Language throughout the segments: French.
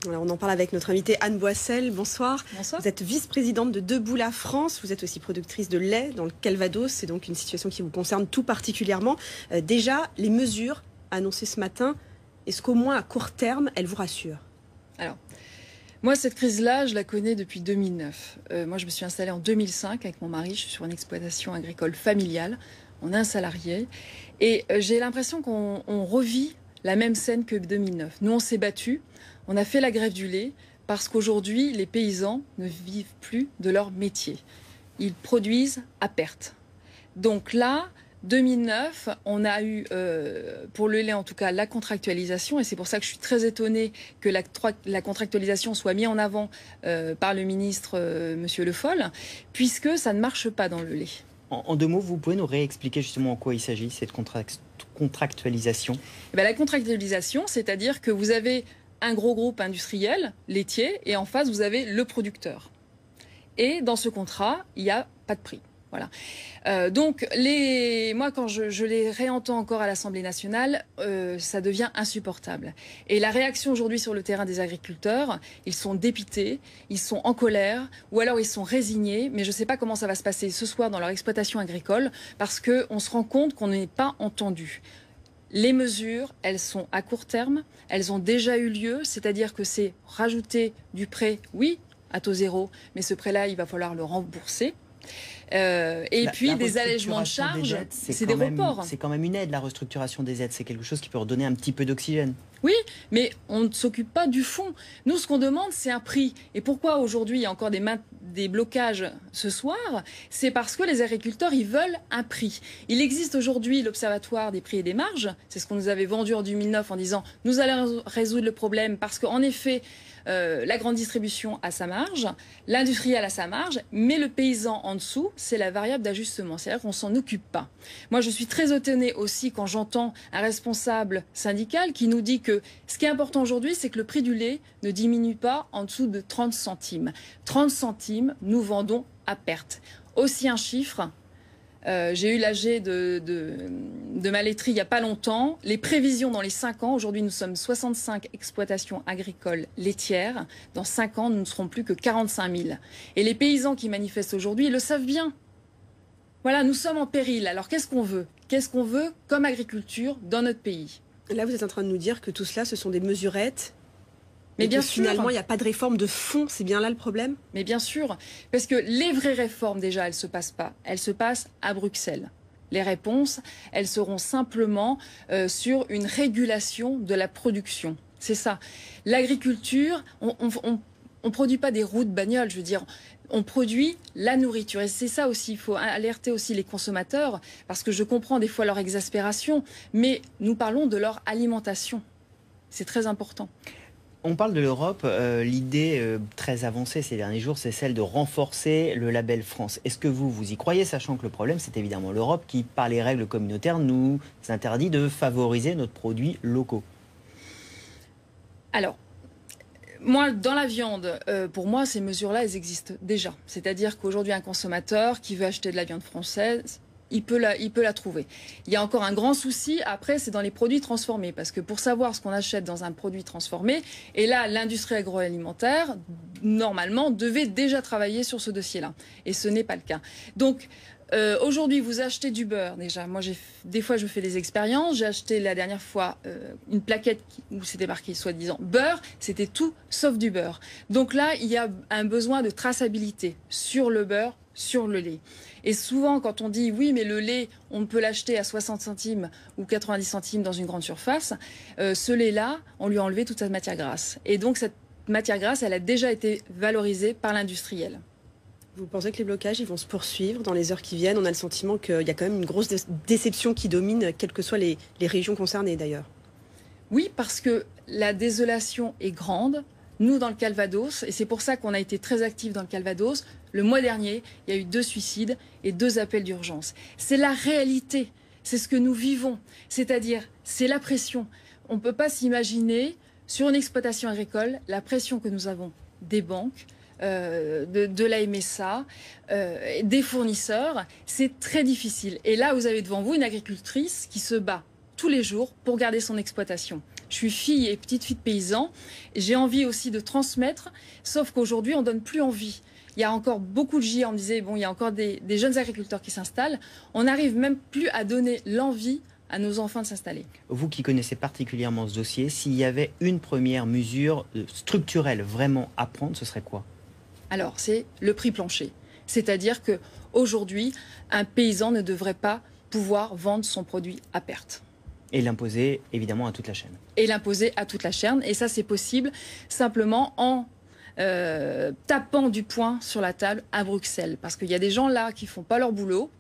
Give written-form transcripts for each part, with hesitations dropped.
Alors on en parle avec notre invitée Anne Boissel. Bonsoir. Bonsoir. Vous êtes vice-présidente de Debout la France. Vous êtes aussi productrice de lait dans le Calvados. C'est donc une situation qui vous concerne tout particulièrement. Déjà, les mesures annoncées ce matin, est-ce qu'au moins à court terme, elles vous rassurent? Alors, moi, cette crise-là, je la connais depuis 2009. Moi, je me suis installée en 2005 avec mon mari. Je suis sur une exploitation agricole familiale. On a un salarié. Et j'ai l'impression qu'on revit la même scène que 2009. Nous, on s'est battus. On a fait la grève du lait parce qu'aujourd'hui, les paysans ne vivent plus de leur métier. Ils produisent à perte. Donc là, 2009, on a eu, pour le lait en tout cas, la contractualisation. Et c'est pour ça que je suis très étonnée que la contractualisation soit mise en avant par le ministre Monsieur Le Foll, puisque ça ne marche pas dans le lait. En deux mots, vous pouvez nous réexpliquer justement en quoi il s'agit, cette contractualisation? Eh bien, la contractualisation, c'est-à-dire que vous avez un gros groupe industriel, laitier, et en face, vous avez le producteur. Et dans ce contrat, il n'y a pas de prix. Voilà. Donc, moi, quand je les réentends encore à l'Assemblée nationale, ça devient insupportable. Et la réaction aujourd'hui sur le terrain des agriculteurs, ils sont dépités, ils sont en colère, ou alors ils sont résignés. Mais je ne sais pas comment ça va se passer ce soir dans leur exploitation agricole, parce qu'on se rend compte qu'on n'est pas entendu. Les mesures, elles sont à court terme, elles ont déjà eu lieu, c'est-à-dire que c'est rajouter du prêt, oui, à taux zéro, mais ce prêt-là, il va falloir le rembourser. Et puis des allègements de charges, c'est des reports. C'est quand même une aide, la restructuration des aides. C'est quelque chose qui peut redonner un petit peu d'oxygène. Oui, mais on ne s'occupe pas du fond. Nous, ce qu'on demande, c'est un prix. Et pourquoi aujourd'hui il y a encore des blocages ce soir? C'est parce que les agriculteurs, ils veulent un prix. Il existe aujourd'hui l'Observatoire des prix et des marges. C'est ce qu'on nous avait vendu en 2009 en disant nous allons résoudre le problème parce qu'en effet, la grande distribution a sa marge, l'industriel a sa marge, mais le paysan en dessous, c'est la variable d'ajustement. C'est-à-dire qu'on ne s'en occupe pas. Moi, je suis très étonnée aussi quand j'entends un responsable syndical qui nous dit que ce qui est important aujourd'hui, c'est que le prix du lait ne diminue pas en dessous de 30 centimes. 30 centimes, nous vendons à perte. Aussi un chiffre. J'ai eu l'AG de ma laiterie il n'y a pas longtemps. Les prévisions dans les 5 ans, aujourd'hui nous sommes 65 exploitations agricoles laitières. Dans 5 ans, nous ne serons plus que 45 000. Et les paysans qui manifestent aujourd'hui, ils le savent bien. Voilà, nous sommes en péril. Alors qu'est-ce qu'on veut? Qu'est-ce qu'on veut comme agriculture dans notre pays? Là, vous êtes en train de nous dire que tout cela, ce sont des mesurettes. Mais bien sûr. Finalement, il n'y a pas de réforme de fond. C'est bien là le problème? Mais bien sûr. Parce que les vraies réformes, déjà, elles ne se passent pas. Elles se passent à Bruxelles. Les réponses, elles seront simplement sur une régulation de la production. C'est ça. L'agriculture, on ne produit pas des roues de bagnole, je veux dire. On produit la nourriture. Et c'est ça aussi, il faut alerter aussi les consommateurs, parce que je comprends des fois leur exaspération, mais nous parlons de leur alimentation. C'est très important. On parle de l'Europe, l'idée très avancée ces derniers jours, c'est celle de renforcer le label France. Est-ce que vous y croyez, sachant que le problème, c'est évidemment l'Europe qui, par les règles communautaires, nous interdit de favoriser nos produits locaux? Alors, moi, dans la viande, pour moi, ces mesures-là, elles existent déjà. C'est-à-dire qu'aujourd'hui, un consommateur qui veut acheter de la viande française, il peut la trouver. Il y a encore un grand souci, après, c'est dans les produits transformés. Parce que pour savoir ce qu'on achète dans un produit transformé, et là, l'industrie agroalimentaire, normalement, devait déjà travailler sur ce dossier-là. Et ce n'est pas le cas. Donc, aujourd'hui, vous achetez du beurre, déjà. Moi, des fois, je fais des expériences. J'ai acheté la dernière fois une plaquette où c'était marqué, soi-disant, beurre. C'était tout sauf du beurre. Donc là, il y a un besoin de traçabilité sur le beurre, sur le lait. Et souvent, quand on dit oui, mais le lait, on peut l'acheter à 60 centimes ou 90 centimes dans une grande surface, ce lait-là, on lui a enlevé toute sa matière grasse. Et donc, cette matière grasse, elle a déjà été valorisée par l'industriel. Vous pensez que les blocages ils vont se poursuivre dans les heures qui viennent? On a le sentiment qu'il y a quand même une grosse déception qui domine, quelles que soient les régions concernées d'ailleurs. Oui, parce que la désolation est grande. Nous, dans le Calvados, et c'est pour ça qu'on a été très actifs dans le Calvados, le mois dernier, il y a eu 2 suicides et 2 appels d'urgence. C'est la réalité, c'est ce que nous vivons. C'est-à-dire, c'est la pression. On ne peut pas s'imaginer, sur une exploitation agricole, la pression que nous avons des banques, de la MSA, des fournisseurs. C'est très difficile. Et là, vous avez devant vous une agricultrice qui se bat tous les jours pour garder son exploitation. Je suis fille et petite fille de paysan. J'ai envie aussi de transmettre, sauf qu'aujourd'hui, on donne plus envie. Il y a encore beaucoup de JA, on me disait, bon, il y a encore des jeunes agriculteurs qui s'installent. On n'arrive même plus à donner l'envie à nos enfants de s'installer. Vous qui connaissez particulièrement ce dossier, s'il y avait une première mesure structurelle vraiment à prendre, ce serait quoi? Alors, c'est le prix plancher. C'est-à-dire qu'aujourd'hui, un paysan ne devrait pas pouvoir vendre son produit à perte. Et l'imposer évidemment à toute la chaîne. Et l'imposer à toute la chaîne. Et ça, c'est possible simplement en tapant du poing sur la table à Bruxelles. Parce qu'il y a des gens là qui ne font pas leur boulot.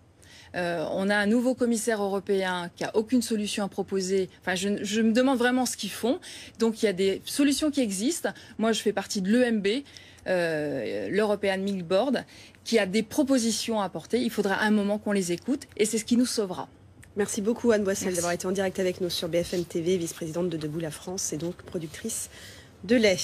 On a un nouveau commissaire européen qui n'a aucune solution à proposer. Enfin, je me demande vraiment ce qu'ils font. Donc, il y a des solutions qui existent. Moi, je fais partie de l'EMB, l'European Milk Board, qui a des propositions à apporter. Il faudra un moment qu'on les écoute et c'est ce qui nous sauvera. Merci beaucoup Anne Boissel d'avoir été en direct avec nous sur BFM TV, vice-présidente de Debout la France et donc productrice de lait.